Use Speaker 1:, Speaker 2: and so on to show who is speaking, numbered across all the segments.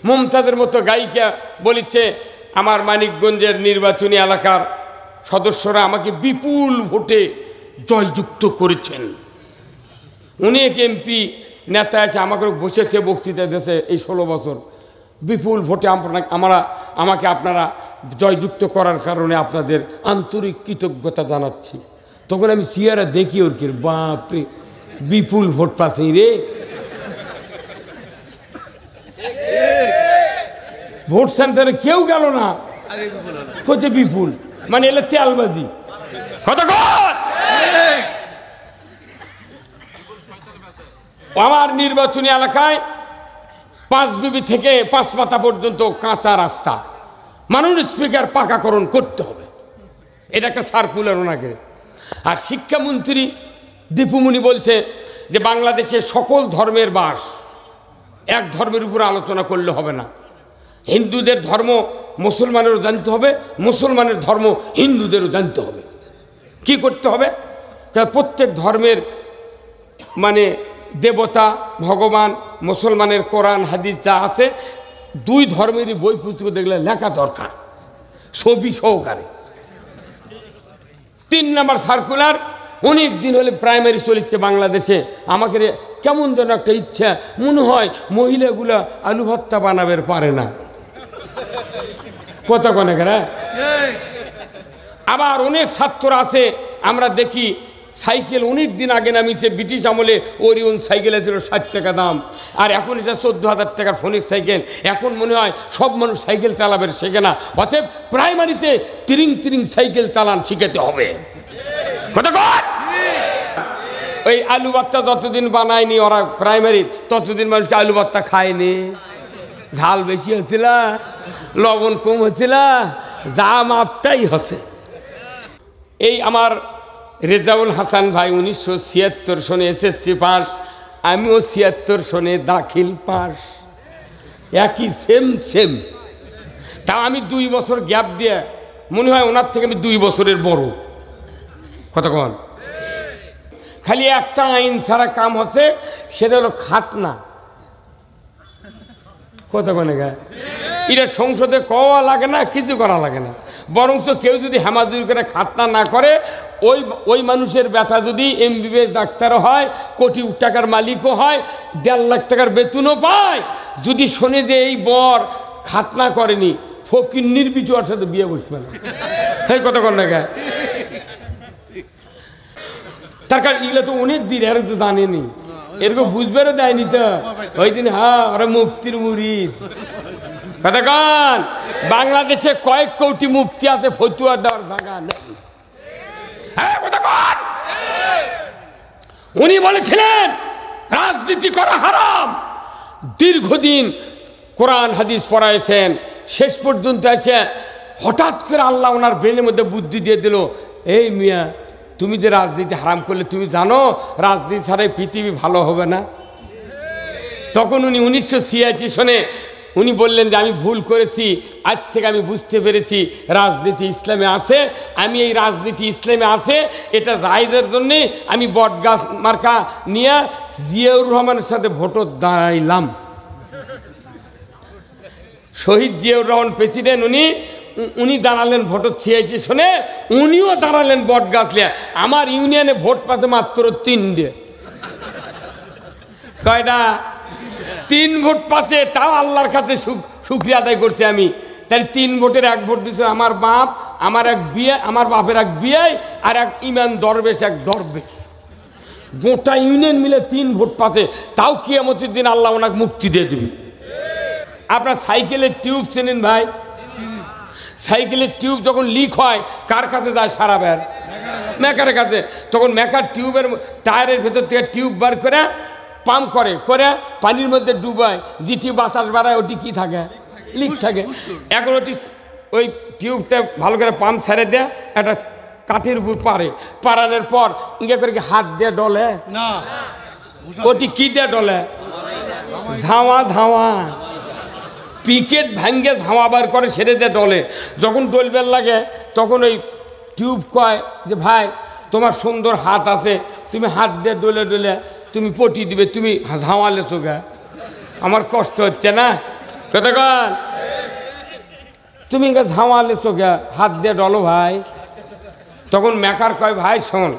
Speaker 1: মুমতাজের মতো গায়িকা বলিচ্ছে আমার মানিকগঞ্জের নির্বাচনী এলাকার সদস্যরা আমাকে বিপুল ভোটে জয়যুক্ত করেছেন। অনেক এমপি নেতা এসে আমাকে বসেছে বক্তৃতা দিয়েছে এই 16 বছর বিপুল ভোটে আমাকে আপনারা জয়যুক্ত করার কারণে আপনাদের আন্তরিক কৃতজ্ঞতা জানাচ্ছি। তখন আমি চেয়ারে দেখি ওর কি বাপরে বিপুল ভোট পাচ্ছি রে, ভোট সেন্টারে কেউ গেল না, হচ্ছে বিপুল মানে এলে তেলবাজি কতক্ষণ। আমার নির্বাচনী এলাকায় 5 বিবি থেকে 5 মাথা পর্যন্ত কাঁচা রাস্তা মাননীয় স্পিকার পাকাকরণ করতে হবে, এটা একটা সার্কুলার ওনাকে। আর শিক্ষামন্ত্রী দীপুমণি বলছে যে বাংলাদেশে সকল ধর্মের বাস, এক ধর্মের উপর আলোচনা করলে হবে না, হিন্দুদের ধর্ম মুসলমানেরও জানতে হবে, মুসলমানের ধর্ম হিন্দুদেরও জানতে হবে। কি করতে হবে? প্রত্যেক ধর্মের মানে দেবতা ভগবান, মুসলমানের কোরআন হাদিস যা আছে 2 ধর্মেরই বই পুস্তক দেখলে লেখা দরকার ছবি সহকারে। 3 নম্বর সার্কুলার, অনেক দিন হলে প্রাইমারি চলিচ্ছে বাংলাদেশে, আমাকে কেমন যেন একটা ইচ্ছা মনে হয় মহিলাগুলা আলু ভর্তা বানাবে পারে না, কত কনে করে। আবার অনেক ছাত্র আছে আমরা দেখি সাইকেল অনেক দিন আগে নামিয়েছে, ব্রিটিশ আমলে ওরিয়ন সাইকেল ছিল 60 টাকা দাম, আর এখন এসে 14,000 টাকার ফোনিক সাইকেল। এখন মনে হয় সব মানুষ সাইকেল চালাবে শেখে না, অতএব প্রাইমারিতে তিরিং সাইকেল চালান শিখাতে হবে। ওই আলু ভর্তা যতদিন বানায়নি ওরা প্রাইমারি, ততদিন মানুষকে আলু ভর্তা খায়নি। ঝাল বেশি হচ্ছিল, লবণ কম হচ্ছিল, দাম আপটাই হচ্ছে। এই আমার রেজাউল হাসান ভাই 1976 সনে এসএসসি পাস, আমিও 76 সনে দাখিল পাস, একই সেম। তা আমি 2 বছর গ্যাপ দিয়ে মনে হয় ওনার থেকে আমি 2 বছরের বড়। কতক্ষণ খালি একটা আইন ছাড়া কাম হচ্ছে, সেটা হলো খাতনা। কতক্ষণে গায়ে এটা সংসদে কওয়া লাগে না, কিছু করা লাগে না, বরঞ্চ কেউ যদি হেমাজুরি করে খাতনা না করে ওই মানুষের ব্যথা যদি এমবিবিএস ডাক্তারও হয়, কোটি টাকার মালিকও হয়, 1.5 লাখ টাকার বেতনও পায়, যদি শোনে যে এই বর খাতনা করেনি, ফকিন্নির বিটুয়ার সাথে বিয়ে বসবে না। এই কতক্ষণ না গায়ে তার কারণ এগুলো তো অনেক দিন এর তো জানেনি, এরকম বুঝবেরও দেয়নি তো। ওই দিন ওরা মুক্তির মুরিদ। কতক্ষণ বাংলাদেশে কয়েক কোটি মুফতি আছে, ফতুয়া দেওয়ার জায়গা নেই। উনি বলেছিলেন রাজনীতি করা হারাম, দীর্ঘদিন কোরআন হাদিস পড়াইছেন, শেষ পর্যন্ত এসে হঠাৎ করে আল্লাহ ওনার ব্রেনের মধ্যে বুদ্ধি দিয়ে দিল, এই মিয়া তুমি যে রাজনীতি হারাম করলে তুমি জানো রাজনীতি ছাড়াই পৃথিবী ভালো হবে না। তখন উনি 1986 সনে উনি বললেন যে আমি ভুল করেছি, আজ থেকে আমি বুঝতে পেরেছি রাজনীতি ইসলামে আছে, আমি এই রাজনীতি ইসলামে আছে এটা জায়েজের জন্যে আমি বটগাছ মার্কা নিয়ে জিয়াউর রহমানের সাথে ভোটও দাঁড়াইলাম। শহীদ জিয়াউর রহমান প্রেসিডেন্ট, উনি দাঁড়ালেন ভোটর 86 সনে, উনিও দাঁড়ালেন বটগাছ লিয়া। আমার ইউনিয়নে ভোট পাতে মাত্র 3টে। কয়টা? 3 ভোট পাচ্ছে, তাও আল্লাহর কাছে শুকরিয়া আদায় করছি আমি। তাই 3 ভোটের 1 ভোট দিচ্ছে আমার বাপ, আমার বাপের এক বিয়ে, আর এক ইমান দরবেশ, এক দরবেশ। গোটা ইউনিয়ন মিলে 3 ভোট পাচ্ছে, তাও কিয়ামতের দিন আল্লাহ ওনাকে মুক্তি দিয়ে দেবে। আপনার সাইকেলের টিউব চেনেন ভাই? সাইকেলের টিউব যখন লিক হয় কার কাছে যায় সারা বের? মেকারের কাছে। তখন মেকার টিউবের টায়ারের ভেতর থেকে টিউব বার করে পাম্প করে পানির মধ্যে ডুবায়, যেটি বাতাস বাড়ায় ওটি কি থাকে? লিক থাকে। এখন ওই টিউবটা ভালো করে পাম্প ছেড়ে দেয়, একটা কাঠের উপর পারানোর পর ইঙ্গে করে হাত দিয়ে ডলে না, ওটি কি দিয়ে ডলে? ধাওয়া পিকেট ভাঙ্গে ধাওয়া বার করে সেরে দিয়ে ডলে। যখন ডলবের লাগে তখন ওই টিউব কয় যে ভাই তোমার সুন্দর হাত আছে, তুমি হাত দিয়ে ডলে তুমি পটি দিবে, তুমি ধাওয়ালে চোখা, আমার কষ্ট হচ্ছে না। কতক্ষণ তুমি ঝামালে চোখে হাত দিয়ে ডলো ভাই। তখন মেকার কয় ভাই শোন,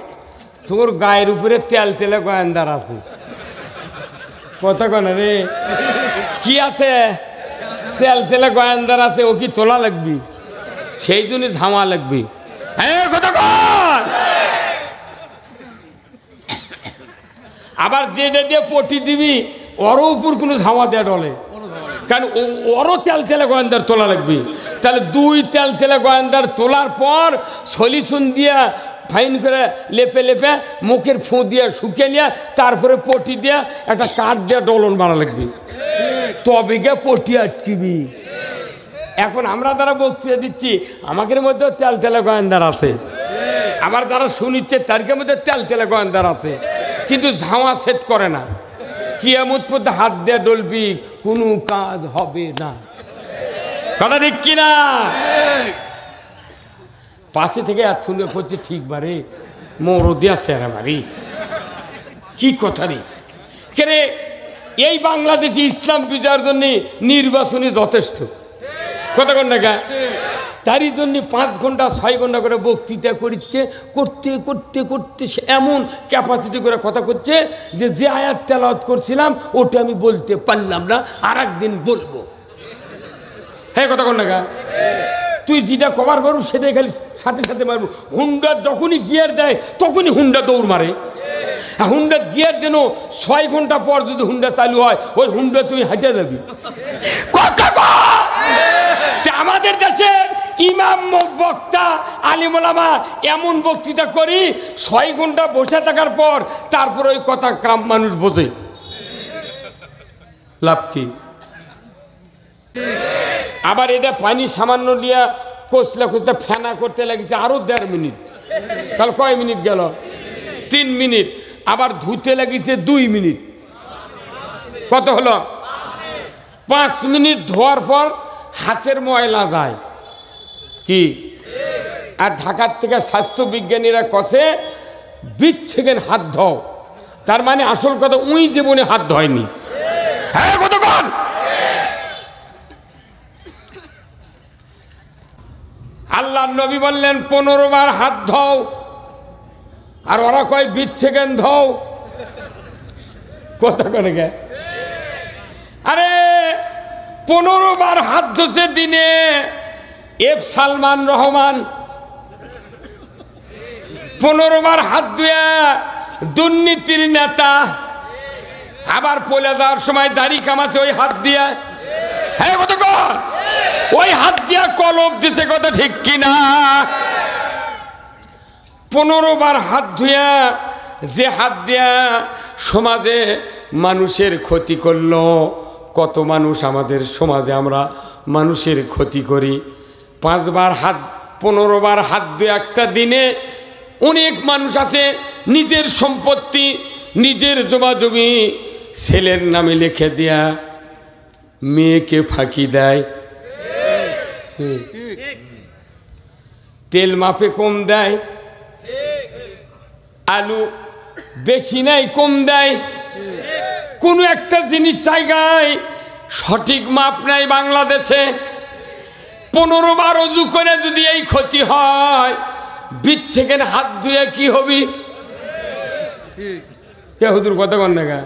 Speaker 1: তোর গায়ের উপরে তেল তেলে গোয়েন্দার আছে। কতক্ষণ রে কি আছে? তেল তেলে গোয়েন্দার আছে, ও কি তোলা লাগবি? সেই জন্য ঝামা লাগবি। হ্যাঁ কতক্ষণ। আবার যেটা দিয়ে পটি দিবি ওরও উপর কোনো ঝামা দেয়া ডলে, কারণ ওরও তেল তেলে গোয়েন্দার তোলা লাগবে। তাহলে দুই তেল তেলে গোয়েন্দার তোলার পর সলিউশন দিয়া ফাইন করে লেপে লেপে মুখের ফোঁ দিয়ে শুকিয়ে নিয়ে তারপরে পটি দিয়ে একটা কাঠ দিয়ে ডলন মারা লাগবে, তবে গিয়ে পটি আটকিবি। এখন আমরা যারা বক্তৃতা দিচ্ছি আমাদের মধ্যেও তেল তেলে গোয়েন্দার আছে, আবার যারা শুনিচ্ছে তাদের মধ্যে তেল তেলে গোয়েন্দার আছে, কিন্তু ঝামা সেট করে না। কিয়ামত পর্যন্ত হাত দিয়ে ডলবি, কোনো কাজ হবে না। কথা ঠিক কিনা? পাশে থেকে এত সুন্দর করছে, ঠিক বারে মরদি আছে মারি কি কথা রে। কেরে এই বাংলাদেশে ইসলাম বিজয়ের জন্য নির্বাচনী যথেষ্ট। কথা কন না, তারই জন্য 5 ঘন্টা 6 ঘন্টা করে বক্তৃতা করছে, করতে করতে করতে এমন ক্যাপাসিটি করে কথা করছে যে আয়াত তেলাওয়াত করছিলাম ওটা আমি বলতে পারলাম না, আর একদিন বলবো। হ্যাঁ কথা কন না, তুই যেটা কভার করবো সেটাই খালি সাথে সাথে মারবো। হুন্ডা যখনই গিয়ার দেয় তখনই হুন্ডা দৌড় মারে। হুন্ডা গিয়ার যেন 6 ঘন্টা পর যদি হুন্ডা চালু হয় ওই হুন্ডা তুই হাঁটে যাবি। আমাদের দেশের ইমাম বক্তা আলিম ওলামা এমন বক্তৃতা করি 6 ঘন্টা বসে থাকার পর তারপর ওই কথা কাম মানুষ বোঝে। লাভ কি? আবার এটা পানি সামান্য নিয়ে কষলে কষলে ফেনা করতে লাগিয়েছে আরো 1.5 মিনিট, তাহলে কয় মিনিট গেল? 3 মিনিট। আবার ধুতে লাগিয়েছে 2 মিনিট, কত হলো? 5 মিনিট ধোয়ার পর হাতের ময়লা যায় কি? আর ঢাকার থেকে স্বাস্থ্য বিজ্ঞানীরা কষে 20 সেকেন্ড হাত ধোও, তার মানে আসল কথা উই জীবনে হাত ধোয়নি। হ্যাঁ কতক্ষণ? আল্লাহ নবী বললেন 15 বার হাত ধোও, আর ওরা কয় 20 সেকেন্ড ধোও। কথা করে গে? আরে 15 বার হাত ধুছে দিনে সালমান রহমান, 15 বার হাত ধুয়া দুর্নীতির নেতা, আবার পলে যাওয়ার সময় দাড়ি কামাছে ওই হাত দিয়া। হ্যাঁ কতক্ষণ? ওই হাত দিয়া কলব দিছে, কথা ঠিক কিনা? 15 বার হাত ধুয়া যে হাত দিয়া সমাজে মানুষের ক্ষতি করলো, কত মানুষ আমাদের সমাজে আমরা মানুষের ক্ষতি করি। 5 বার হাত 15 বার হাত ধুয়ে একটা দিনে অনেক মানুষ আছে নিজের সম্পত্তি নিজের জমাজমি ছেলের নামে লিখে দেয়া মেয়েকে ফাঁকি দেয়, তেল মাপে কম দেয়, আলু বেশি নাই কম দেয়, কোন একটা জিনিস জায়গায় সঠিক মাপ নাই বাংলাদেশে। 15 বার অজু করে যদি এই ক্ষতি হয় 20 সেকেন্ড হাত ধুয়ে কি হবি? হুজুর কথা কন না,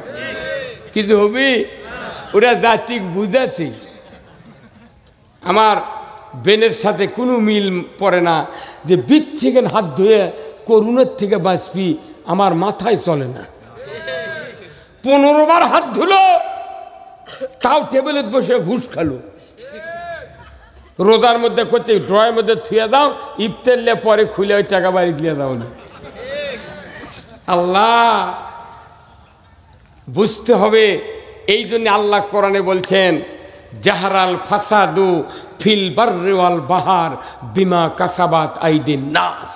Speaker 1: কিছু হবি? ওরা জাতিক বুঝাছি। আমার বেনের সাথে কোনো মিল পড়ে না যে 20 সেকেন্ড হাত ধুয়ে করুণের থেকে বাঁচবি, আমার মাথায় চলে না। 15 বার হাত ধুলো, তাও টেবিলে বসে ঘুষ খালো। রোজার মধ্যে করতে ড্রয়ের মধ্যে থুয়ে দাও, ইফতারলে পরে খুলে ওই টাকা বাড়ি দিয়ে দাও না। আল্লাহ বুঝতে হবে। এই জন্য আল্লাহ কোরআনে বলছেন জাহারাল ফাসাদু ফিল বাররি ওয়াল বাহার বিমা কাসাবাত আইদিন নাস।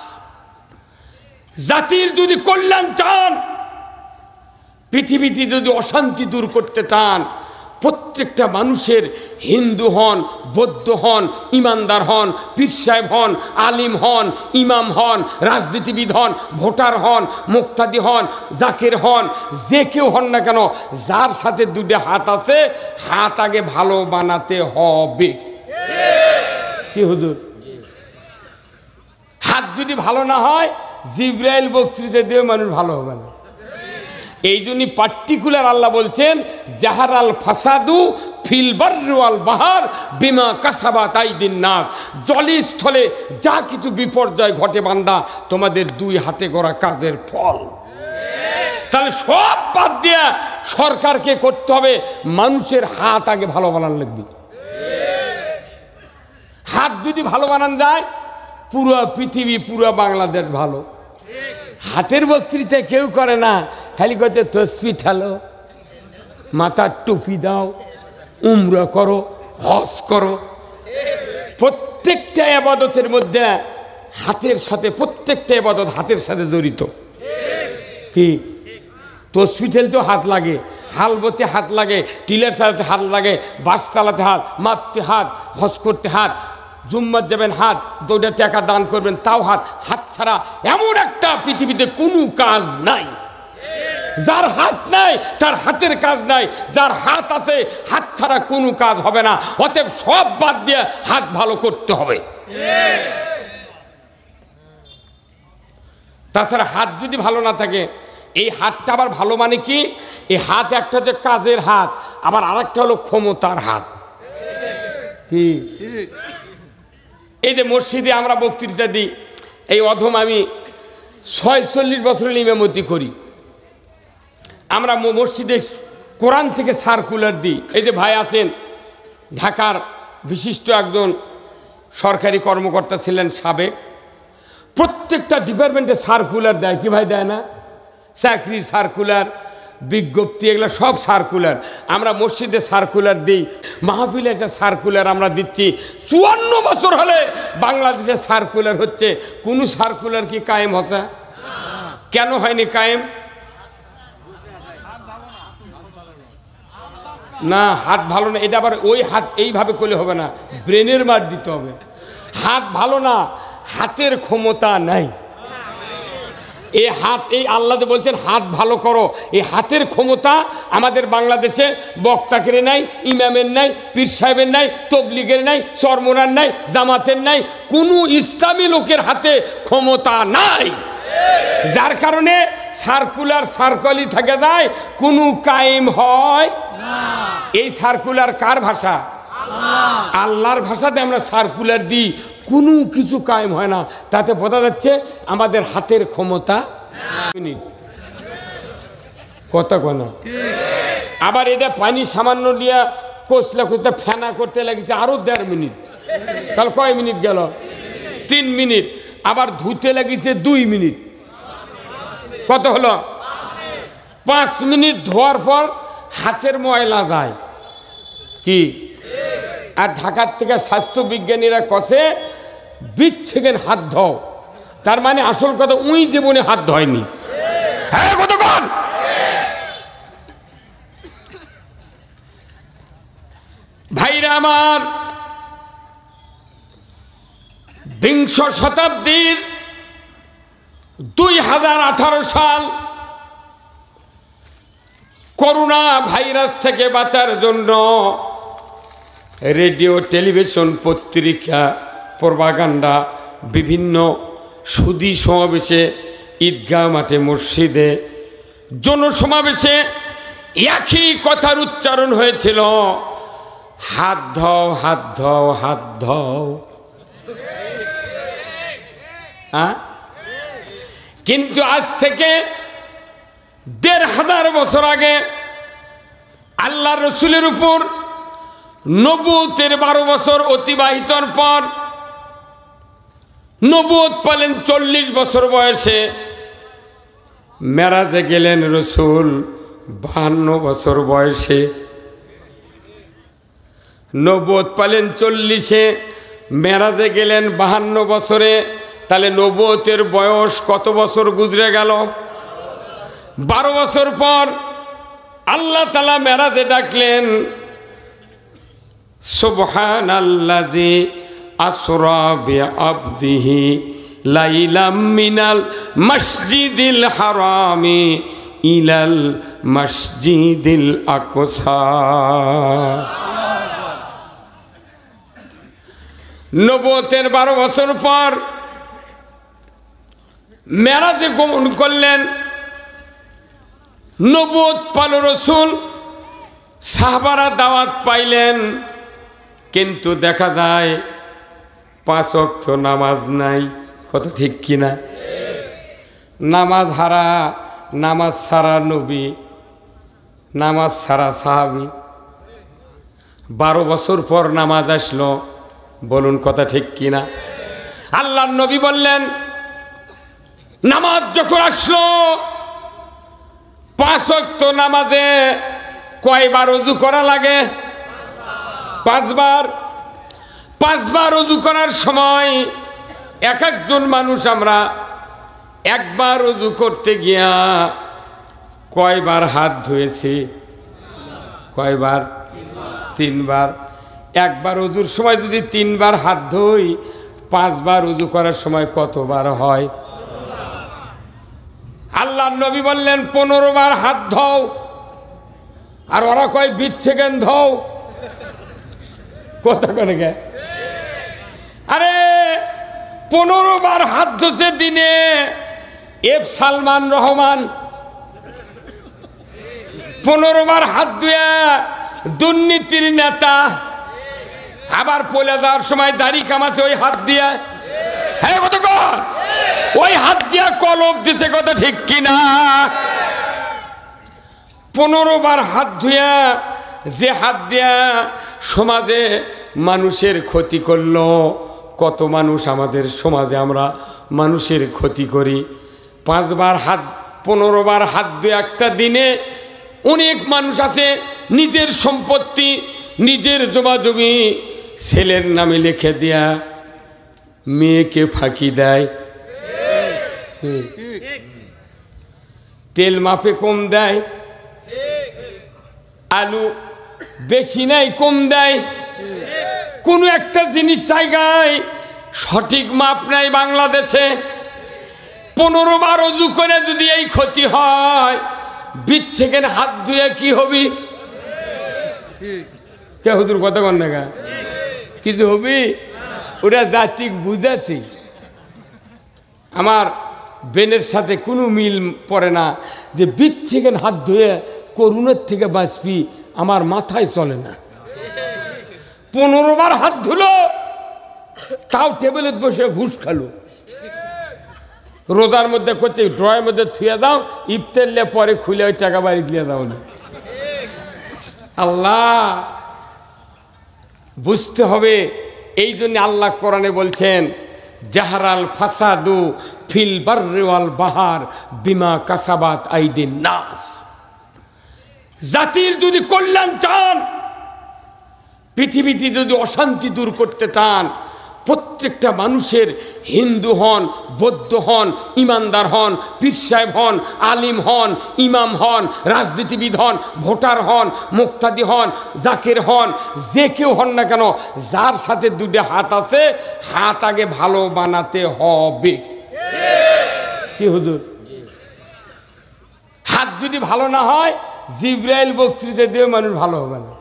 Speaker 1: জাতির যদি কল্যাণ চান, পৃথিবীতে যদি অশান্তি দূর করতে চান, প্রত্যেকটা মানুষের, হিন্দু হন, বৌদ্ধ হন, ইমানদার হন, পীর সাহেব হন, আলিম হন, ইমাম হন, রাজনীতিবিদ হন, ভোটার হন, মুক্তাদি হন, জাকির হন, যে কেউ হন না কেন, যার সাথে দুটো হাত আছে, হাত আগে ভালো বানাতে হবে। কি হুজুর? হাত যদি ভালো না হয়, জিব্রাইল বক্তৃতা দিয়ে মানুষ ভালো হবে না। এই জন্যই পার্টিকুলার আল্লাহ বলছেন, জাহারাল ফাসাদু ফিল বাররি ওয়াল বাহার বিমা কাসাবাত আইদিন নাস। জলে স্থলে যা কিছু বিপর্যয় ঘটে বান্দা, তোমাদের দুই হাতে গড়া কাজের ফল। তাহলে সব বাদ দিয়া সরকারকে করতে হবে, মানুষের হাত আগে ভালো বানান লাগবে। হাত যদি ভালো বানান যায়, পুরো পৃথিবী, পুরো বাংলাদেশ ভালো। হাতের বক্তৃতা কেউ করে না, খালি করতে তসবি ঠালো, মাথার টুপি দাও, উমরা করো, হজ করো। প্রত্যেকটা ইবাদতের মধ্যে হাতের সাথে, প্রত্যেকটা ইবাদত হাতের সাথে জড়িত। কি তসবি ঠেলতেও হাত লাগে, হালবতে হাত লাগে, টিলার চালাতে হাত লাগে, বাস চালাতে হাত, মাপতে হাত, হজ করতে হাত, জুম্মাত যাবেন হাত, দুইটা টাকা দান করবেন তাও হাত। হাত ছাড়া এমন একটা পৃথিবীতে কোনো কাজ নাই। যার হাত নাই তার হাতের কাজ নাই, যার হাত আছে হাত ছাড়া কোনো কাজ হবে না। অতএব সব বাদ দিয়ে হাত ভালো করতে হবে। তাছাড়া হাত যদি ভালো না থাকে, এই হাতটা আবার ভালো মানে কি, এই হাত একটা হচ্ছে কাজের হাত, আবার আরেকটা হলো ক্ষমতার হাত। কি এই যে মসজিদে আমরা বক্তৃতা দিই, এই অধম আমি 46 বছরের ইমামতি করি। আমরা মসজিদে কোরআন থেকে সার্কুলার দিই। এই যে ভাই আছেন, ঢাকার বিশিষ্ট একজন সরকারি কর্মকর্তা ছিলেন সাবেক, প্রত্যেকটা ডিপার্টমেন্টে সার্কুলার দেয়। কি ভাই দেয় না? চাকরির সার্কুলার, বিজ্ঞপ্তি, এগুলো সব সার্কুলার। আমরা মসজিদে সার্কুলার দিই, মাহফিলে একটা সার্কুলার আমরা দিচ্ছি। 54 বছর হলে বাংলাদেশে সার্কুলার হচ্ছে, কোনো সার্কুলার কি কায়েম হচ্ছে? কেন হয়নি কায়েম? না, হাত ভালো না। এটা আবার ওই হাত এইভাবে করলে হবে না, ব্রেনের মার দিতে হবে। হাত ভালো না, হাতের ক্ষমতা নাই। এই হাত, এই আল্লাহ বলছেন হাত ভালো করো, এই হাতের ক্ষমতা আমাদের বাংলাদেশে বক্তাকের নাই, ইমামের নাই, পীর সাহেবের নাই, তবলিগের নাই, চরমোনার নাই, জামাতের নাই, কোনো ইসলামী লোকের হাতে ক্ষমতা নাই। যার কারণে সার্কুলার সার্কলই থেকে যায়, কোনো কায়েম হয় না। এই সার্কুলার কার ভাষা? আল্লাহর ভাষাতে আমরা সার্কুলার দিই, কোনো কিছু কায়েম হয় না। তাতে বোঝা যাচ্ছে আমাদের হাতের ক্ষমতা কথা কোনা। আবার এটা পানি সামান্য নিয়ে কষলা কষলা ফেনা করতে লাগছে আরো 1.5 মিনিট। তাহলে কয় মিনিট গেল? 3 মিনিট। আবার ধুতে লাগিছে 2 মিনিট। কত হলো? 5 মিনিট ধোয়ার পর হাতের ময়লা যায়। কি? আর ঢাকার থেকে স্বাস্থ্য বিজ্ঞানীরা কষে 20 সেকেন্ড হাত ধোও। তার মানে আসল কথা, উই জীবনে হাত ধোয়নি। হ্যাঁ কতক্ষণ? ভাইরা আমার, 20 শতাব্দীর 2018 সাল, করোনা ভাইরাস থেকে বাঁচার জন্য রেডিও, টেলিভিশন, পত্রিকা, প্রপাগান্ডা, বিভিন্ন সুধী সমাবেশে, ঈদগাহ মাঠে, মসজিদে, জনসমাবেশে একই কথার উচ্চারণ হয়েছিল, হাত ধোও, হাত ধোও, হাত ধোও। কিন্তু আজ থেকে 1500 বছর আগে আল্লাহ রসুলের উপর নবুয়তের 12 বছর অতিবাহিতর পর নবুয়ত পেলেন 40 বছর বয়সে। মেরাজে গেলেন রসুল 52 বছর বয়সে। নবুয়ত পেলেন 40-এ, মেরাজে গেলেন 52 বছরে। তাহলে নবুয়তের বয়স কত বছর গুজরে গেল? 12 বছর পর আল্লাহ তাআলা মেরাজে ডাকলেন সুবহানাল্লাযী আসরা বিআবদিহি লাইলাম মিনাল মসজিদিল হারামি ইলাল মসজিদিল আকসা। নবুয়তের 12 বছর পর মেরাজে গমন করলেন। নবুয়ত পাল রাসূল, সাহাবারা দাওয়াত পাইলেন, কিন্তু দেখা যায় 5 ওয়াক্ত নামাজ নাই। কথা ঠিক কিনা? নামাজ হারা, নামাজ ছাড়া নবী, নামাজ ছাড়া সাহাবী। 12 বছর পর নামাজ আসলো। বলুন কথা ঠিক কিনা? আল্লাহর নবী বললেন, নামাজ যখন আসলো 5 ওয়াক্ত নামাজে কয়বার ওযু করা লাগে? 5 বার। 5 বার ওযু করার সময় এক একজন মানুষ আমরা একবার ওযু করতে গিয়া কয়বার হাত ধুয়েছি? কয়বার? 3 বার। একবার ওযুর সময় যদি 3 বার হাত ধুই, 5 বার ওযু করার সময় কতবার হয়? আল্লাহর নবী বললেন 15 বার হাত ধোও। আর ওরা কয় 20 সেকেন্ড ধোও। কথা করে গে? আরে 15 বার হাত ধুছে দিনে এফ সালমান রহমান। 15 বার হাত ধুয়া দুর্নীতির নেতা। আবার পলে যাওয়ার সময় দাড়ি কামাছে ওই হাত দিয়া। হ্যাঁ কত কর? ওই হাত দিয়া কলব দিছে। কথা ঠিক কিনা? 15 বার হাত ধুয়া যে হাত দিয়া সমাজে মানুষের ক্ষতি করলো। কত মানুষ আমাদের সমাজে আমরা মানুষের ক্ষতি করি। 5 বার হাত, 15 বার হাত ধুয়ে একটা দিনে অনেক মানুষ আছে নিজের সম্পত্তি, নিজের জমাজমি ছেলের নামে লিখে দেয়া মেয়েকে ফাঁকি দেয়। তেল মাপে কম দেয়, আলু বেশি নাই কম দেয়। কোনো একটা জিনিস জায়গায় সঠিক মাপ নাই বাংলাদেশে। 15 বার ওযু করে যদি এই ক্ষতি হয়, 20 সেকেন্ড হাত ধুয়ে কি হবি? কে হুজুর কথা কন না গা? কিছু হবি? ওরা জাতিক বুঝাছি। আমার বেনের সাথে কোনো মিল পড়ে না যে 20 সেকেন্ড হাত ধুয়ে করুণের থেকে বাঁচবি, আমার মাথায় চলে না। 15 বার হাত ধুলো, তাও টেবিলে বসে ঘুষ খালো। রোজার মধ্যে করছে ড্রয়ের মধ্যে থুয়ে দাও, ইফতারলে পরে খুলে ওই টাকা বাড়ি দিয়ে দাও না। আল্লাহ বুঝতে হবে। এই জন্য আল্লাহ কোরআনে বলছেন, জাহারাল ফাসাদু ফিল বাররি ওয়াল বাহার বিমা কাসাবাত আইদিন নাস। জাতির যদি কল্যাণ চান, পৃথিবীতে যদি অশান্তি দূর করতে চান, প্রত্যেকটা মানুষের, হিন্দু হন, বৌদ্ধ হন, ইমানদার হন, পীর সাহেব হন, আলিম হন, ইমাম হন, রাজনীতিবিদ হন, ভোটার হন, মুক্তাদি হন, জাকির হন, যে কেউ হন না কেন, যার সাথে 2টা হাত আছে, হাত আগে ভালো বানাতে হবে। কি হুজুর? হাত যদি ভালো না হয়, জিব্রাইল বক্তৃতা দিয়ে মানুষ ভালো হবে না।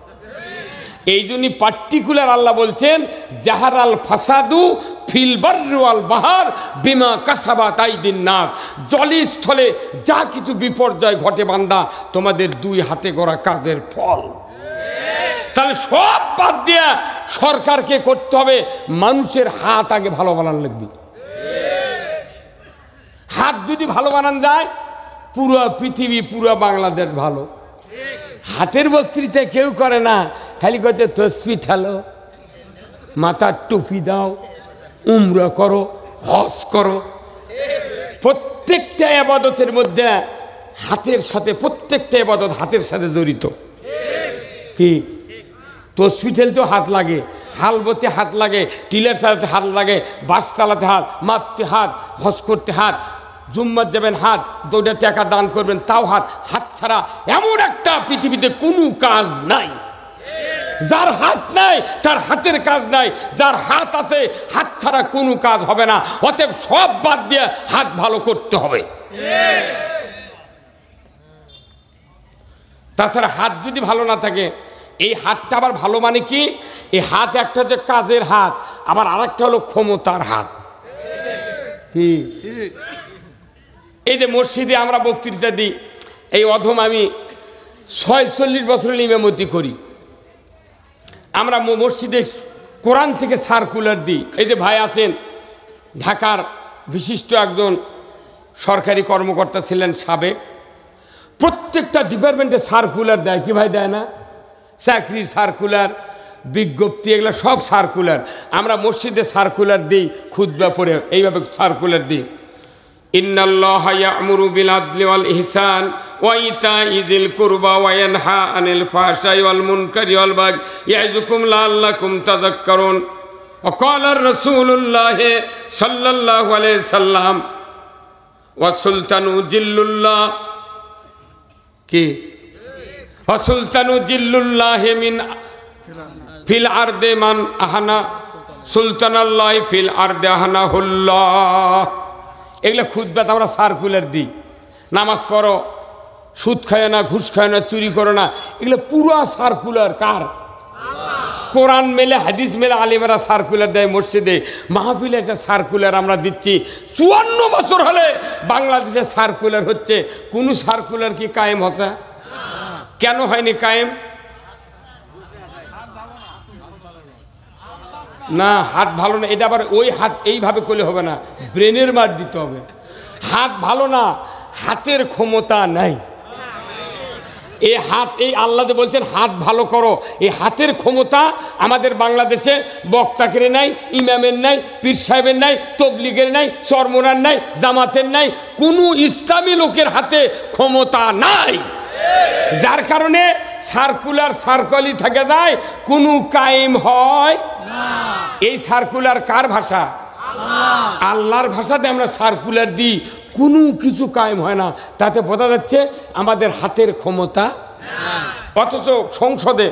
Speaker 1: এই জন্য পার্টিকুলার আল্লাহ বলছেন, জাহারাল ফাসাদু ফিল বাররি ওয়াল বাহার বিমা কাসাবাত আইদিন নাস। জলে স্থলে যা কিছু বিপর্যয় ঘটে বান্দা, তোমাদের 2 হাতে গড়া কাজের ফল। তাহলে সব বাদ দিয়া সরকারকে করতে হবে, মানুষের হাত আগে ভালো বানানো লাগবে। হাত যদি ভালো বানান যায়, পুরো পৃথিবী, পুরো বাংলাদেশ ভালো। হাতের বক্তৃতা কেউ করে না, খালি করতে তসবি ঠালো, মাথার টুপি দাও, উমরা করো, হজ করো। প্রত্যেকটা ইবাদতের মধ্যে হাতের সাথে, প্রত্যেকটা ইবাদত হাতের সাথে জড়িত। কি তসবি ঠেলতেও হাত লাগে, হালবতে হাত লাগে, টিলের চালাতে হাত লাগে, বাস চালাতে হাত, মাপতে হাত, হজ করতে হাত, জুম্মাত যাবেন হাত, 2টা টাকা দান করবেন তাও হাত। হাত ছাড়া এমন একটা পৃথিবীতে কোনো কাজ নাই। যার হাত নাই তার হাতের কাজ নাই, যার হাত আছে হাত ছাড়া কোনো কাজ হবে না। অতএব সব বাদ দিয়ে হাত ভালো করতে হবে। তাছাড়া হাত যদি ভালো না থাকে, এই হাতটা আবার ভালো মানে কি, এই হাত একটা হচ্ছে কাজের হাত, আবার আরেকটা হলো ক্ষমতার হাত। কি এই যে মসজিদে আমরা বক্তৃতা দিই, এই অধম আমি 46 বছরের ইমামতি করি। আমরা মসজিদে কোরআন থেকে সার্কুলার দিই। এই যে ভাই আছেন, ঢাকার বিশিষ্ট একজন সরকারি কর্মকর্তা ছিলেন সাবেক, প্রত্যেকটা ডিপার্টমেন্টে সার্কুলার দেয়। কি ভাই দেয় না? চাকরির সার্কুলার, বিজ্ঞপ্তি, এগুলো সব সার্কুলার। আমরা মসজিদে সার্কুলার দিই, খুতবা পড়ে এইভাবে সার্কুলার দিই। ইন্নাল্লাহা ইয়া'মুরু বিল আদলি ওয়াল ইহসান ওয়া ইতা'i যিল কুরবা ওয়া ইয়ানহা আনিল ফাহশাই ওয়াল মুনকারি ওয়াল বাগই ইয়া'যুকুম লাআল্লাকুম তাযাক্কারুন। ওয়া ক্বালা রাসূলুল্লাহ সাল্লাল্লাহু আলাইহি সাল্লাম ওয়া সুলতানু জিল্লুল্লাহ কি ওয়া সুলতানু জিল্লুল্লাহ মিন ফিল আরদে মান আহানা সুলতানাল্লাহ ফিল আরদে আহানাহুল্লাহ। এগুলো খুতবাত আমরা সার্কুলার দিই। নামাজ পড়ো, সুদ খায় না, ঘুষ খায় না, চুরি করো না, এগুলো পুরো সার্কুলার কার? কোরআন মেলে হাদিস মেলে আলেমেরা সার্কুলার দেয় মসজিদে। মাহফিলে একটা সার্কুলার আমরা দিচ্ছি। 54 বছর হলে বাংলাদেশে সার্কুলার হচ্ছে, কোনো সার্কুলার কি কায়েম হচ্ছে? কেন হয়নি কায়েম? না, হাত ভালো না। এটা আবার ওই হাত এইভাবে করলে হবে না, ব্রেনের মার দিতে হবে। হাত ভালো না, হাতের ক্ষমতা নাই। এই হাত, এই আল্লাহ বলছেন হাত ভালো করো, এই হাতের ক্ষমতা আমাদের বাংলাদেশে বক্তাকের নাই, ইমামের নাই, পীর সাহেবের নাই, তবলিগের নাই, চরমোনার নাই, জামাতের নাই, কোনো ইসলামী লোকের হাতে ক্ষমতা নাই। যার কারণে সার্কুলার সার্কলই থেকে যায়, কোনো কায়েম হয় না। এই সার্কুলার কার ভাষা? আল্লাহর ভাষাতে আমরা সার্কুলার দিই, কোনো কিছু কায়েম হয় না। তাতে বোঝা যাচ্ছে আমাদের হাতের ক্ষমতা। অথচ সংসদে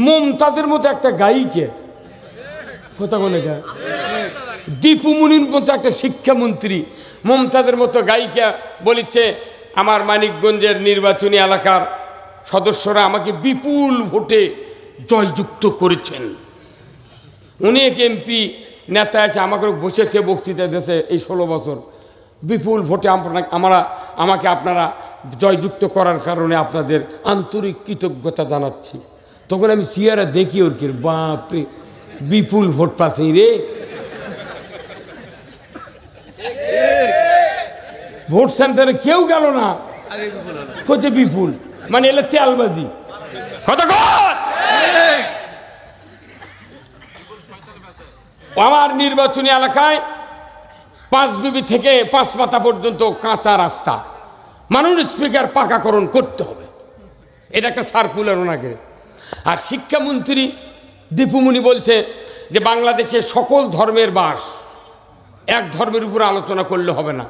Speaker 1: মমতাজের মতো একটা গায়িকে, কথা বলে যায়, দীপু মুনির মতো একটা শিক্ষামন্ত্রী, মমতাজের মতো গায়িকা বলেছে, আমার মানিকগঞ্জের নির্বাচনী এলাকার সদস্যরা আমাকে বিপুল ভোটে জয়যুক্ত করেছেন। অনেক এমপি নেতা আছে আমাকে বসেছে বক্তৃতা দিয়েছে এই 16 বছর, বিপুল ভোটে আমাকে আপনারা জয়যুক্ত করার কারণে আপনাদের আন্তরিক কৃতজ্ঞতা জানাচ্ছি। তখন আমি চেয়ারে দেখি ওর কি, বাপরে, বিপুল ভোট পাচ্ছি রে। ভোট সেন্টারে কেউ গেল না, কোথায় বিপুল, মানে এলে তেলবাজি। আমার নির্বাচনী এলাকায় 5 বিবি থেকে 5 মাথা পর্যন্ত কাঁচা রাস্তা, মাননীয় স্পিকার পাকাকরণ করতে হবে, এটা একটা সার্কুলার ওনাকে। আর শিক্ষামন্ত্রী দীপুমণি বলছে যে বাংলাদেশে সকল ধর্মের বাস, এক ধর্মের উপর আলোচনা করলে হবে না।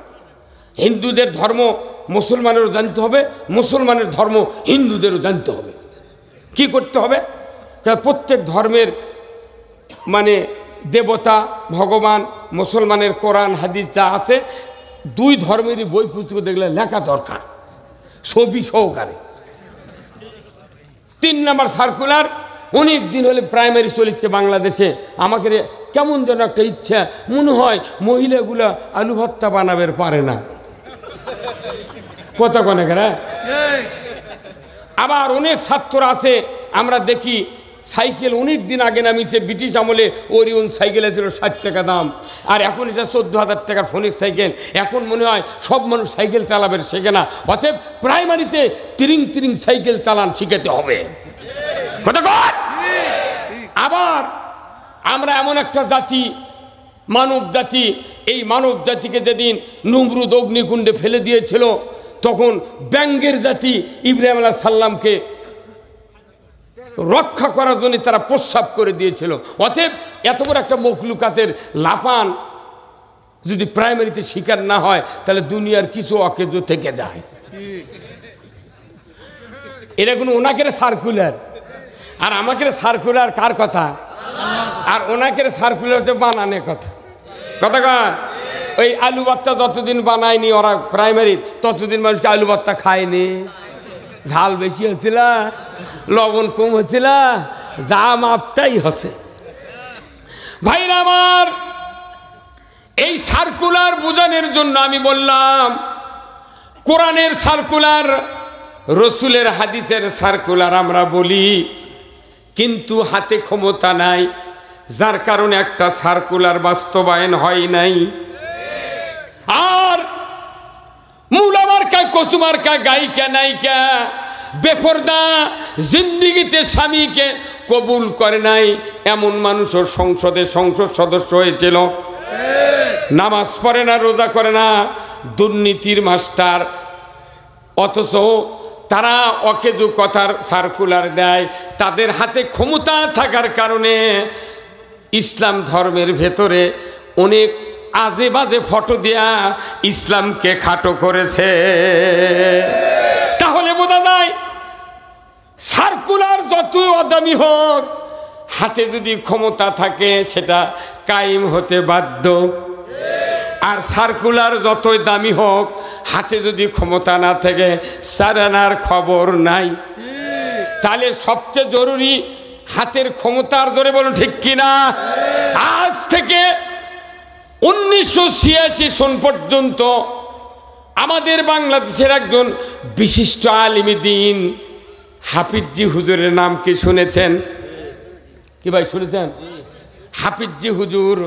Speaker 1: হিন্দুদের ধর্ম মুসলমানেরও জানতে হবে, মুসলমানের ধর্ম হিন্দুদেরও জানতে হবে। কি করতে হবে? প্রত্যেক ধর্মের মানে দেবতা, ভগবান, মুসলমানের কোরআন হাদিস যা আছে, 2 ধর্মেরই বই পুস্তক দেখলে লেখা দরকার, ছবি সহকারে। 3 নম্বর সার্কুলার, অনেক দিন হলে প্রাইমারি চলেছে বাংলাদেশে। আমাকে কেমন যেন একটা ইচ্ছা, মনে হয় মহিলাগুলা আলু ভর্তা বানাবে পারে না, কত কনেকেরা। আবার অনেক ছাত্র আছে আমরা দেখি, সাইকেল অনেক দিন আগে নামিয়েছে, ব্রিটিশ আমলে ওরিয়ন সাইকেল ছিল 60 টাকা দাম, আর এখন এটা 14,000 টাকার ফোনিক সাইকেল। এখন মনে হয় সব মানুষ সাইকেল চালাবে শেখে না। অতএব প্রাইমারিতে তিরিং সাইকেল চালান শিখাতে হবে। আবার আমরা এমন একটা জাতি, মানব জাতি, এই মানব জাতিকে যেদিন নমরুদ অগ্নিকুণ্ডে ফেলে দিয়েছিল, তখন ব্যঙ্গের জাতি ইব্রাহিম আলাইহিস সালামকে রক্ষা করার জন্য তারা প্রস্রাব করে দিয়েছিল। অতএব এত বড় একটা মখলুকাতের লাফান যদি প্রাইমারিতে শিকার না হয়, তাহলে দুনিয়ার কিছু অকেজ থেকে যায়। এটা কোনো ওনাকে সার্কুলার। আর আমাকে সার্কুলার কার কথা, আর ওনাকে সার্কুলার হচ্ছে বানানে কথা। কথা কন, ওই আলু ভর্তা যতদিন বানায়নি ওরা প্রাইমারি, ততদিন মানুষকে আলু ভর্তা খায়নি। ঝাল বেশি হচ্ছিল, লবণ কম হচ্ছিল, যা মাপটাই হচ্ছে। ভাইরা আমার, এই সার্কুলার বোঝানোর জন্য আমি বললাম, কোরআনের সার্কুলার, রসুলের হাদিসের সার্কুলার আমরা বলি, কিন্তু হাতে ক্ষমতা নাই, যার কারণে একটা সার্কুলার বাস্তবায়ন হয় নাই। আর মুলামার্কা কসুমার্কা গায়িকা নায়িকা বেপরদা জিন্দিগিতে স্বামীকে কবুল করে নাই এমন মানুষও সংসদ সদস্য হয়েছিল। নামাজ পড়ে না, রোজা করে না, দুর্নীতির মাস্টার, অথচ তারা অকেজু কথার সার্কুলার দেয়। তাদের হাতে ক্ষমতা থাকার কারণে ইসলাম ধর্মের ভেতরে অনেক আজে বাজে ফটো দেয়া ইসলামকে খাটো করেছে। তাহলে বোঝা যায় সার্কুলার যতই অদামি হোক, হাতে যদি ক্ষমতা থাকে সেটা কায়েম হতে বাধ্য। আর সার্কুলার যতই দামি হোক, হাতে যদি ক্ষমতা না থাকে সারানার খবর নাই। তাহলে সবচেয়ে জরুরি হাতের ক্ষমতার ধরে বলুন, ঠিক কিনা? আজ থেকে 1986 সন পর্যন্ত আমাদের বাংলাদেশের একজন বিশিষ্ট আলিমে দ্বীন হাফিজি হুজুরের নাম কি শুনেছেন? কি ভাই শুনেছেন? হাফিজি হুজুর,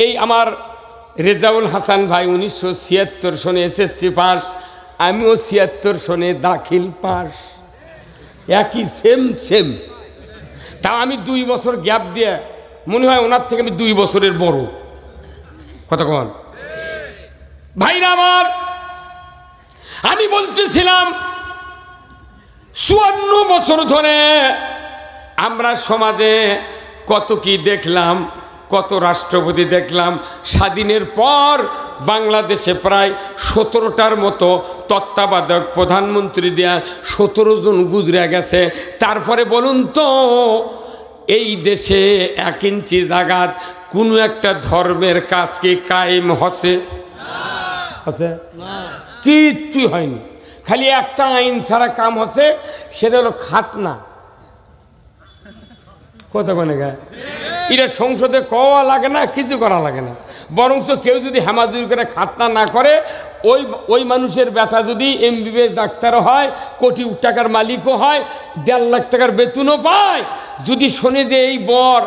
Speaker 1: এই আমার রেজাউল হাসান ভাই 1976 সনে এসএসসি পাস, আমিও 76 সনে দাখিল পাস, একই সেম। তা আমি 2 বছর গ্যাপ দিয়ে মনে হয় ওনার থেকে আমি 2 বছরের বড়। কথা কন ভাইরা আমার, আমি বলতেছিলাম 54 বছর ধরে আমরা সমাজে কত কি দেখলাম, কত রাষ্ট্রপতি দেখলাম। স্বাধীনের পর বাংলাদেশে প্রায় 17টার মতো তত্ত্বাবধায়ক প্রধানমন্ত্রী দেয়া 17 জন গুজরে গেছে। তারপরে বলুন তো, এই দেশে 1 ইঞ্চি জায়গাত কোনো একটা ধর্মের কাজ কি কায়েম হচ্ছে? কিচ্ছু হয়নি, খালি একটা আইন ছাড়া কাম হচ্ছে, সেটা হলো খাতনা। কথা বলে গায়ে এটা সংসদে কওয়া লাগে না, কিছু করা লাগে না, বরঞ্চ কেউ যদি হামাজুরি করে খাতনা না করে, ওই মানুষের ব্যথা যদি MBBS ডাক্তারও হয়, কোটি টাকার মালিকও হয়, 1.5 লাখ টাকার বেতনও পায়, যদি শোনে যে এই বর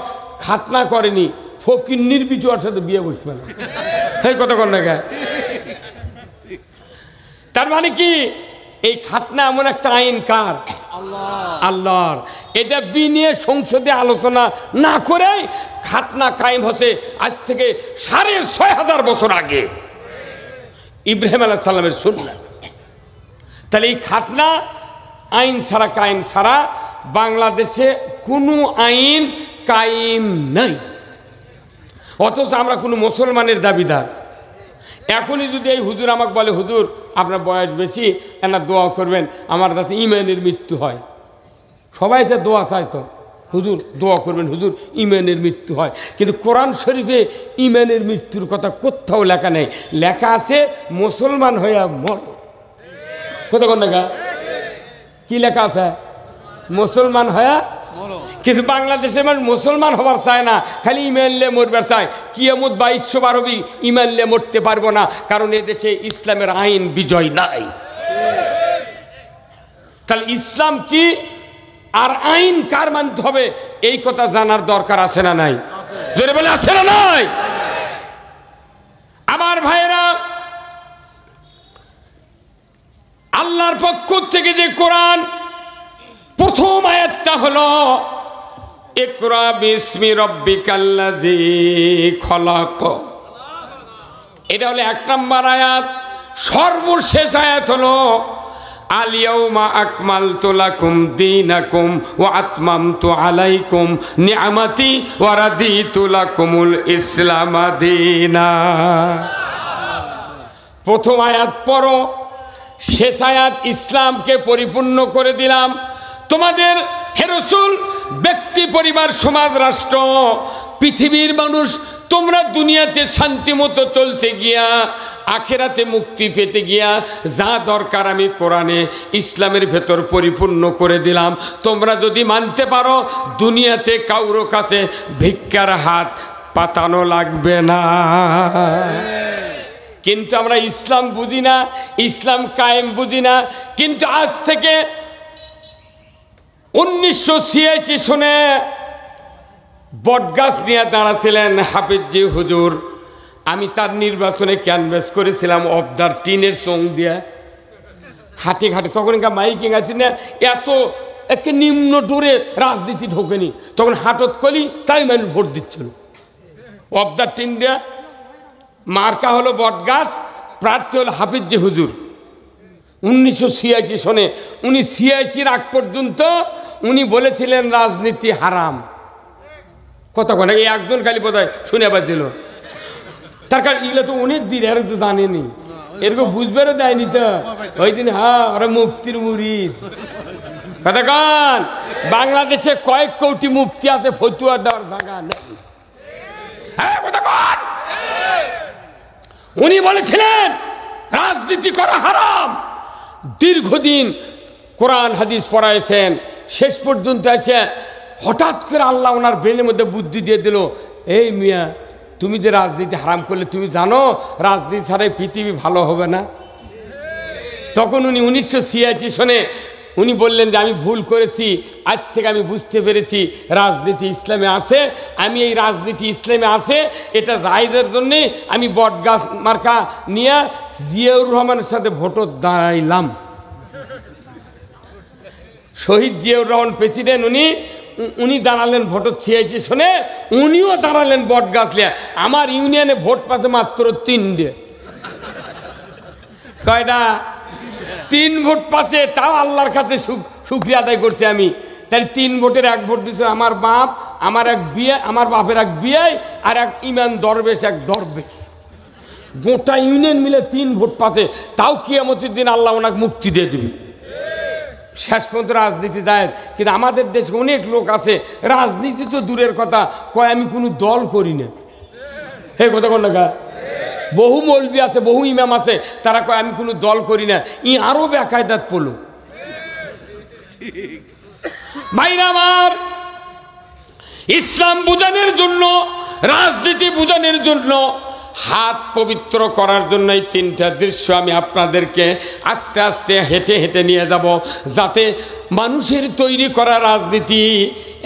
Speaker 1: খাতনা করেনি, ফকির নির্বিচার সাথে বিয়ে বসবে না। এই কথা কর না গায়ে। তার মানে কি, এই খাতনা এমন একটা আইন কার? আল্লাহর। এটা বিনিয়ে সংসদে আলোচনা না করে খাতনা কায়েম হচ্ছে আজ থেকে 6500 বছর আগে, ইব্রাহিম আলাইহিস সালামের সুন্নাত। তাহলে এই খাতনা আইন ছাড়া কায়েম ছাড়া বাংলাদেশে কোনো আইন কায়েম নাই। অথচ আমরা কোনো মুসলমানের দাবিদার। এখনই যদি এই হুজুর আমাকে বলে, হুজুর আপনার বয়স বেশি, এনার দোয়া করবেন আমার যাতে ইমানের মৃত্যু হয়, সবাই সে দোয়া চায় তো, হুজুর দোয়া করবেন, হুজুর ইমানের মৃত্যু হয়। কিন্তু কোরআন শরীফে ইমানের মৃত্যুর কথা কোথাও লেখা নেই, লেখা আছে মুসলমান হইয়া মর। কোথা কোন লেখা? কি লেখা আছে? মুসলমান হইয়া। কিন্তু বাংলাদেশে মানুষ মুসলমান হবার চায় না, খালি ইমান নিয়ে মরবার চায়। কিয়ামত 2200 বার হবে, ইমান নিয়ে মরতে পারবো না, কারণ এদেশে ইসলামের আইন বিজয় নাই। তাহলে ইসলাম কি আর আইন কার মানতে হবে, এই কথা জানার দরকার আছে না নাই? জোরে বলে আছে না নাই? আমার ভাইয়েরা, আল্লাহর পক্ষ থেকে যে কোরআন প্রথম আয়াতটা হলো ইকরা বিসমি রাব্বিকাল্লাযী খলাক, এটা হলো 1 নম্বর আয়াত। সর্বশেষ আয়াত হলো আল ইয়াউমা আকমালতু লাকুম দীনাকুম ওয়া আতমামতু আলাইকুম নি'মাতি ওয়া রাদিতু লাকুমুল ইসলাম দীনা। প্রথম আয়াত পড়ো, শেষ আয়াত ইসলামকে পরিপূর্ণ করে দিলাম, তোমাদের হে রাসূল, ব্যক্তি, পরিবার, সমাজ, রাষ্ট্র, পৃথিবীর মানুষ, তোমরা দুনিয়াতে শান্তি মতো চলতে গিয়া, আখেরাতে মুক্তি পেতে গিয়া যা দরকার আমি কোরআনে ইসলামের ভেতর পরিপূর্ণ করে দিলাম। তোমরা যদি মানতে পারো, দুনিয়াতে কারো কাছে ভিক্ষার হাত পাতানো লাগবে না। কিন্তু আমরা ইসলাম বুঝি না, ইসলাম কায়েম বুঝি না। কিন্তু আজ থেকে 1986 সনে বটগাছ নিয়ে দাঁড়াছিলেন হাফিজি হুজুর। আমি তার নির্বাচনে ক্যানভাস করেছিলাম অবদার টিনের সং দিয়ে হাঁটে ঘাটে। তখন মাইকিং আছে না, এত একে নিম্ন ডোরে রাজনীতি ঢোকেনি, তখন হাটত কলি তাই মানুষ ভোট দিচ্ছিল। অবদার টিন দিয়ে মার্কা হলো বটগাছ, প্রার্থী হলো হাফিজি হুজুর। 1986 সনে, উনি 86 আগ পর্যন্ত উনি বলেছিলেন রাজনীতি হারাম। কতক্ষণ এই একজন খালি বোধ হয় শুনে পাচ্ছিল, তার কারণ এগুলো তো অনেক দিন, এর তো জানেনি, এরকম বুঝবারও দেয়নি। তো ওই দিন হ্যাঁ ওরা মুফতির মুরিদ। কতক্ষণ বাংলাদেশে কয়েক কোটি মুফতি আছে, ফতুয়া দেওয়ার জায়গা নেই। উনি বলেছিলেন রাজনীতি করা হারাম। দীর্ঘদিন কোরআন হাদিস পড়াইছেন, শেষ পর্যন্ত এসে হঠাৎ করে আল্লাহ ওনার ব্রেনের মধ্যে বুদ্ধি দিয়ে দিল, এই মিয়া, তুমি যে রাজনীতি হারাম করলে, তুমি জানো রাজনীতি ছাড়াই পৃথিবী ভালো হবে না। তখন উনি 1986 সনে উনি বললেন যে আমি ভুল করেছি, আজ থেকে আমি বুঝতে পেরেছি রাজনীতি ইসলামে আছে, আমি এই রাজনীতি ইসলামে আছে এটা জায়েজের জন্যে আমি বটগাছ মার্কা নিয়ে জিয়াউর রহমানের সাথে ভোটও দাঁড়াইলাম। শহীদ জিয়াউর রহমান প্রেসিডেন্ট, উনি দাঁড়ালেন ভোটত 86 সনে, উনিও দাঁড়ালেন বটগাছ লিয়া। আমার ইউনিয়নে ভোট পাচ্ছে মাত্র 3টে। কয়টা? 3 ভোট পাচ্ছে, তাও আল্লাহর কাছে শুকরিয়া আদায় করছি আমি। তাই 3 ভোটের 1 ভোট দিচ্ছে আমার বাপ, আমার এক বিয়ে, আমার বাপের এক বিয়ে, আর এক ইমাম দরবেশ, এক দরবেশ। গোটা ইউনিয়ন মিলে 3 ভোট পাচ্ছে, তাও কিয়ামতের দিন আল্লাহ ওনাকে মুক্তি দিয়ে দিবি। শেষ পর্যন্ত রাজনীতি যায়। কিন্তু আমাদের দেশে অনেক লোক আছে, রাজনীতি তো দূরের কথা, কয় আমি কোনো দল করি না। হে কথা কোন না, বহু মৌলবি আছে, বহু ইমাম আছে, তারা কয় আমি কোনো দল করি না। ই আরো বেকায়দাত পড়লো। ভাইরা আমার, ইসলাম বুঝানোর জন্য, রাজনীতি বুঝানোর জন্য, হাত পবিত্র করার জন্য এই 3টা দৃশ্য আমি আপনাদেরকে আস্তে আস্তে হেঁটে হেঁটে নিয়ে যাব, যাতে মানুষের তৈরি করা রাজনীতি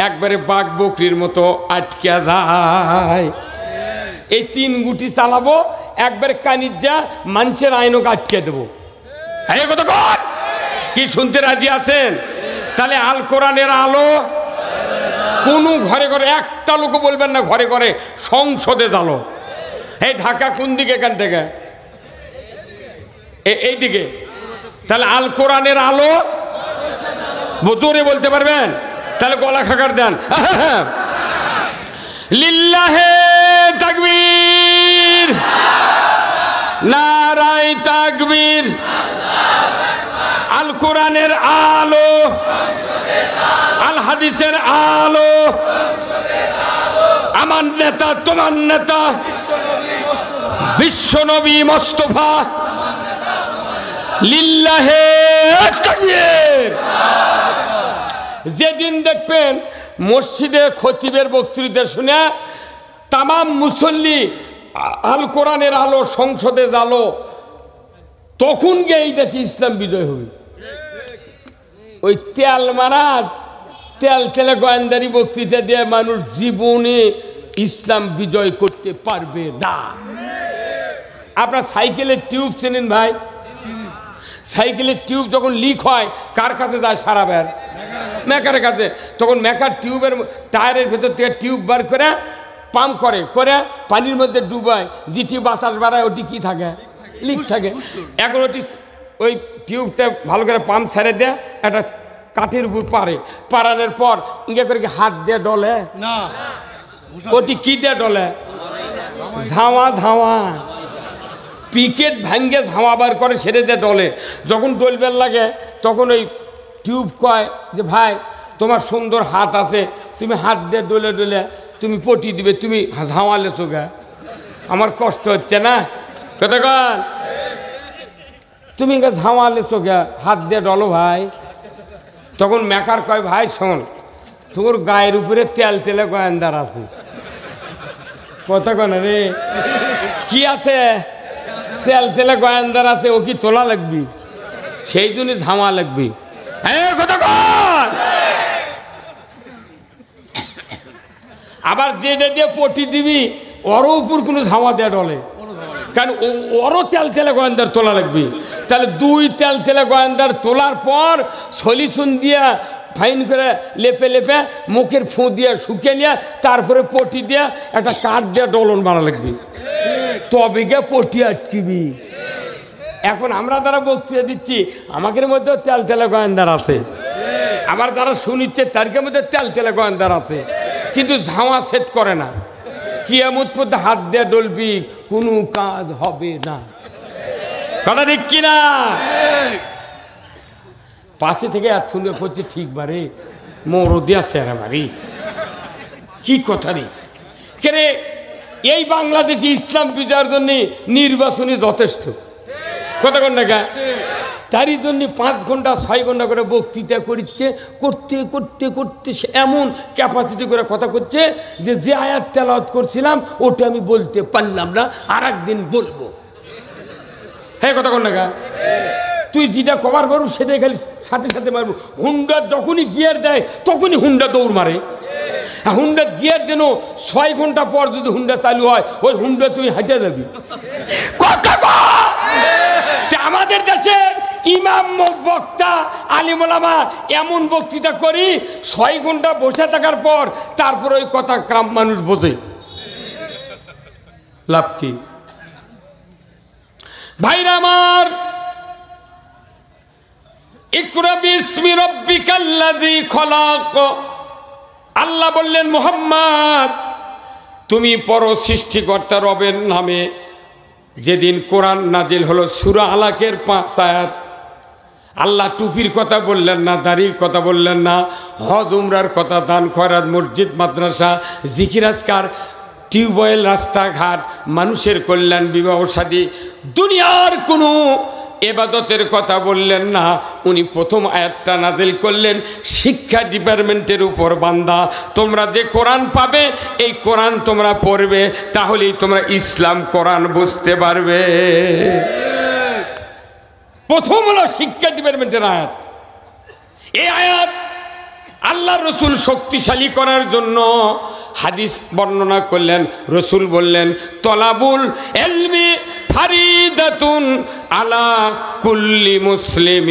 Speaker 1: একবারে বাঘ বকরির মতো আটকে যায়। এই 3 গুটি চালাবো, একবারে কানির যা মানুষের আইনকে আটকে দেবো। কি শুনতে রাজি আছেন? তাহলে আল কোরআনের আলো কোন ঘরে ঘরে, একটা লোক বলবেন না ঘরে ঘরে, সংসদে জ্বালো। এই ঢাকা কোন দিকে? এখান থেকে এই দিকে। তাহলে আল কোরআনের আলো জোরে বলতে পারবেন? তাহলে গলা খাকার দেন। লিল্লাহে তাকবীর, নারায়ে তাকবীর। আল কোরআনের আলো, আল হাদিসের আলো, আমার নেতা, তোমার নেতা, বিশ্বনবী মোস্তফা, লিল্লাহে তাকবীর। যেদিন দেখবেন মসজিদে খতিবের বক্তৃতা শুনে তামাম মুসল্লি আল কোরআনের আলো সংসদে জ্বালো, তখন গিয়ে এই দেশে ইসলাম বিজয় হবে। ওই তেল মারা, তেল তেলে গোয়েন্দারি বক্তৃতা দিয়ে মানুষ জীবনে ইসলাম বিজয় করতে পারবে না। আপনার সাইকেলের টিউব চেনেন ভাই? সাইকেলের টিউব যখন লিক হয় কার কাছে যায়? সারা বের মেকারের কাছে। তখন মেকার টিউবের টায়ারের ভেতর থেকে টিউব বার করে পাম্প করে করে পানির মধ্যে ডুবায়, যেটি বাতাস বাড়ায় ওটি কি থাকে? লিক থাকে। এখন ওটি ওই টিউবটা ভালো করে পাম্প ছেড়ে দেয়, একটা কাঠের উপর পাড়ানোর পর ইঙ্গে করে হাত দিয়ে ডলে না, ওটি কি দিয়ে ডলে? ধাওয়া ধাওয়া, পিকেট ভাঙ্গে ধাওয়া বার করে সেরে দিয়ে ডলে। যখন ডলবের লাগে তখন ওই টিউব কয় যে ভাই তোমার সুন্দর হাত আছে, তুমি হাত দিয়ে ডলে ডলে তুমি পটি দিবে, তুমি ঝামালেছো গা, আমার কষ্ট হচ্ছে না কতক্ষণ, তুমি ঝামালেছো গা, হাত দিয়ে ডলো ভাই। তখন মেকার কয় ভাই শোন, তোর গায়ের উপরে তেল তেলে গোয়েন্দার আছে। কতক্ষণ রে কি আছে, তেল তেলে গোয়েন্দার আছে, ও কি তোলা লাগবি, সেই জন্য ঝামা লাগবি। কতক্ষণ আবার যেটা দিয়ে পটি দিবি ওরও উপর কোনো ঝামা দেয়া ডলে, কারণ ওরও তেল তেলে গোয়েন্দার তোলা লাগবে। তাহলে দুই তেল তেলে গোয়েন্দার তোলার পর সলিউশন দিয়া ফাইন করে লেপে লেপে মুখের ফু দিয়ে শুকিয়ে নিয়ে তারপরে পটি দিয়ে একটা কাঠ দিয়ে ডলন বানা লাগবে, তবে গিয়ে পটি আটকিবি। এখন আমরা যারা বক্তৃতা দিচ্ছি আমাদের মধ্যেও তেল তেলে গোয়েন্দার আছে, আবার যারা শুনিচ্ছে তাদের মধ্যে তেল তেলে গোয়েন্দার আছে, কিন্তু ঝামা সেট করে না। কিয়ামত পর্যন্ত হাত দিয়ে ডলবি, কোনো কাজ হবে না। কথা ঠিক কিনা? পাশে থেকে এত সুন্দর করছে, ঠিক বারে মরদি আছে আর বাড়ি কি কথা নেই কেরে। এই বাংলাদেশে ইসলাম বিজয়ের জন্য নির্বাচনী যথেষ্ট, কথা কন না, তারই জন্য 5 ঘন্টা 6 ঘন্টা করে বক্তৃতা করছে, করতে করতে করতে সে এমন ক্যাপাসিটি করে কথা করছে যে আয়াত তেলাওয়াত করছিলাম ওটা আমি বলতে পারলাম না, আর একদিন বলবো। হ্যাঁ কথা কন না, তুই যেটা কভার করবো সেটাই খালি সাথে সাথে মারবো। হুন্ডা যখনই গিয়ার দেয় তখনই হুন্ডা দৌড় মারে। হুন্ডা গিয়ার যেন 6 ঘন্টা পর যদি হুন্ডা চালু হয় ওই হুন্ডা তুই হাঁটে যাবি। আমাদের দেশের ইমাম বক্তা আলিম ওলামা এমন বক্তৃতা করি 6 ঘন্টা বসে থাকার পর তারপর ওই কথা কাম মানুষ বোঝে, লাভ কি? ভাইরা আমার, ইকরা বিসমি রাব্বিকাল্লাযী খলাক, আল্লাহ বললেন মুহাম্মদ তুমি পড়ো সৃষ্টিকর্তা রবের নামে। যেদিন কোরআন নাজিল হলো সূরা আলাকের 5 আয়াত, আল্লাহ টুপির কথা বললেন না, দাড়ির কথা বললেন না, হজ উমরার কথা, দান খয়রাত, মসজিদ মাদ্রাসা, জিকির আজকার, টিউবওয়েল, রাস্তাঘাট, মানুষের কল্যাণ, বিবাহ শাদী, দুনিয়ার কোনো এবাদতের কথা বললেন না। উনি প্রথম আয়াতটা নাজিল করলেন শিক্ষা ডিপার্টমেন্টের উপর, বান্দা তোমরা যে কোরআন পাবে এই কোরআন তোমরা পড়বে, তাহলেই তোমরা ইসলাম কোরআন বুঝতে পারবে। প্রথম হলো শিক্ষা ডিপার্টমেন্টের আয়াত। এই আয়াত আল্লাহ রসুল শক্তিশালী করার জন্য হাদিস বর্ণনা করলেন। রসুল বললেন তলাবুল ইলমি ফারিদাতুন আলা কুল্লি মুসলিম।